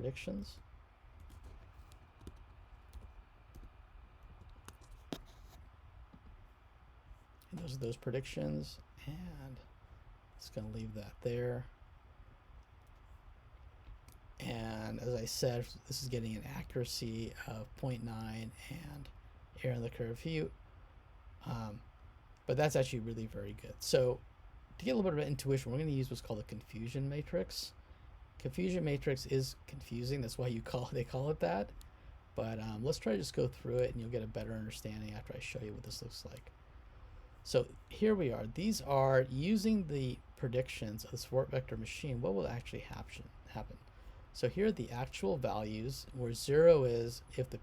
predictions. And those are those predictions, and it's going to leave that there. And as I said, this is getting an accuracy of 0.9 and area under the curve few. But that's actually really very good. So to get a little bit of intuition, we're going to use what's called a confusion matrix. Confusion matrix is confusing. That's why they call it that. But let's try to just go through it, and you'll get a better understanding after I show you what this looks like. So here we are. These are using the predictions of the support vector machine. What will actually happen? So here are the actual values, where 0 is if the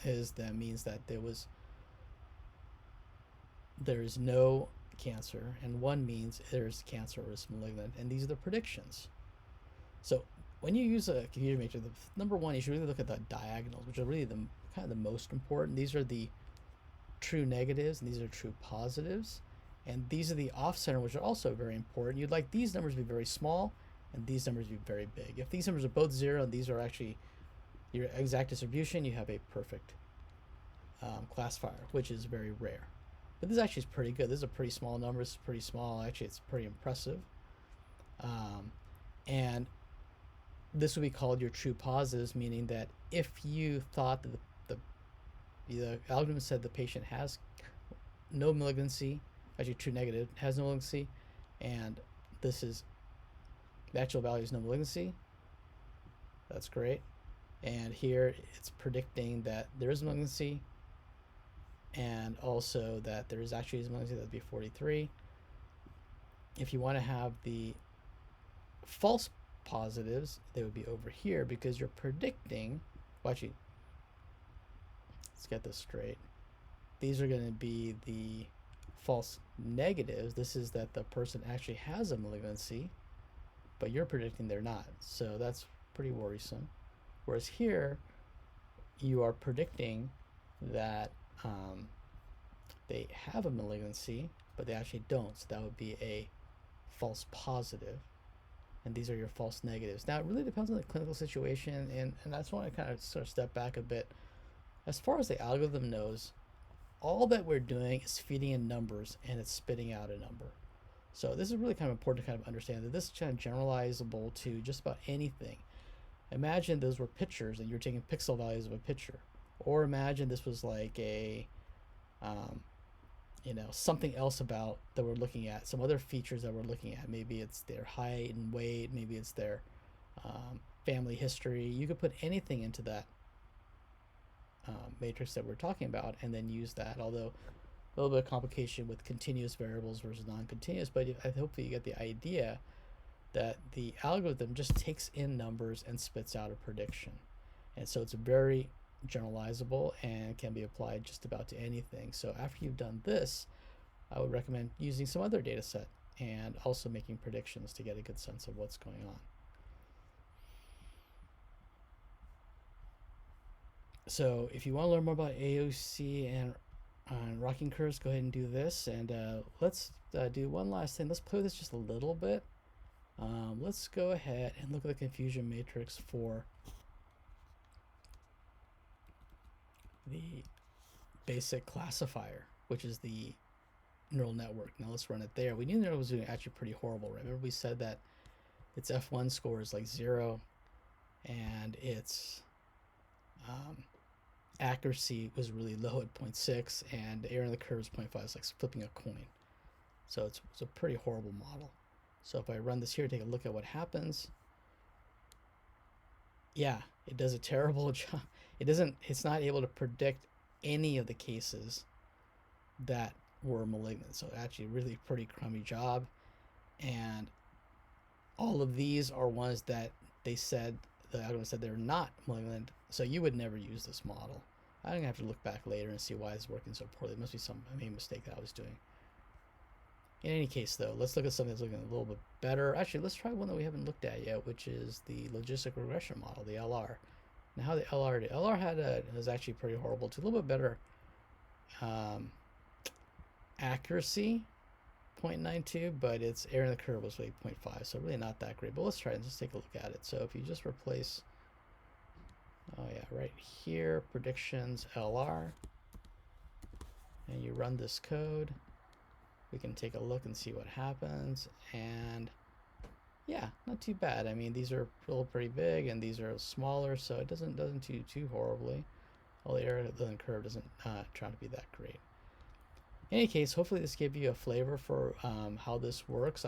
that means that there is no cancer, and 1 means there's cancer or is malignant, and these are the predictions. So when you use a confusion matrix, number one, you should really look at the diagonals, which are really the kind of the most important. These are the true negatives, and these are true positives, and these are the off-center, which are also very important. You'd like these numbers to be very small and these numbers to be very big. If these numbers are both 0 and these are actually your exact distribution, you have a perfect classifier, which is very rare. But this actually is pretty good. This is a pretty small number. This is pretty small. Actually, it's pretty impressive. And this would be called your true positives, meaning that if you thought that the algorithm said the patient has no malignancy, actually true negative, has no malignancy, and this is the actual value is no malignancy, that's great. And here it's predicting that there is malignancy, and also that there is actually malignancy. That would be 43. If you want to have the false positives, they would be over here, because you're predicting, well, actually, let's get this straight. These are going to be the false negatives. This is that the person actually has a malignancy, but you're predicting they're not. So that's pretty worrisome. Whereas here, you are predicting that they have a malignancy, but they actually don't. So that would be a false positive. And these are your false negatives. Now, it really depends on the clinical situation, and I just want to kind of sort of step back a bit. As far as the algorithm knows, all that we're doing is feeding in numbers, and it's spitting out a number. So this is really kind of important to kind of understand that this is kind of generalizable to just about anything. Imagine those were pictures, and you're taking pixel values of a picture. Or imagine this was like a, something else about that we're looking at, some other features that we're looking at. Maybe it's their height and weight, maybe it's their family history. You could put anything into that matrix that we're talking about, and then use that. Although a little bit of complication with continuous variables versus non-continuous, but hopefully you get the idea that the algorithm just takes in numbers and spits out a prediction. And so it's very generalizable and can be applied just about to anything. So after you've done this, I would recommend using some other data set and also making predictions to get a good sense of what's going on. So if you want to learn more about AOC and rocking curves, go ahead and do this. And let's do one last thing. Let's play with this just a little bit. Let's go ahead and look at the confusion matrix for the basic classifier, which is the neural network. Now let's run it there. We knew that it was doing actually pretty horrible, right? Remember we said that its F1 score is like 0, and its accuracy was really low at 0.6, and the area of the curve is 0.5. It's like flipping a coin. So it's a pretty horrible model. So if I run this here, take a look at what happens. Yeah, it does a terrible job. It's not able to predict any of the cases that were malignant. So actually really pretty crummy job. And all of these are ones that the algorithm said they're not malignant. So you would never use this model. I'm gonna have to look back later and see why it's working so poorly. It must be I made a mistake that I was doing. In any case, though, let's look at something that's looking a little bit better. Actually, let's try one that we haven't looked at yet, which is the logistic regression model, the LR. Now, how the LR was actually pretty horrible too. A little bit better accuracy, 0.92, but its error in the curve was really 0.5, so really not that great. But let's try it. Let's take a look at it. So if you just replace, oh yeah, right here, predictions LR, and you run this code, we can take a look and see what happens. And yeah, not too bad. I mean, these are still pretty big, and these are smaller, so it doesn't do too horribly. Well, the error in the curve doesn't try to be that great. In any case, hopefully this gave you a flavor for how this works.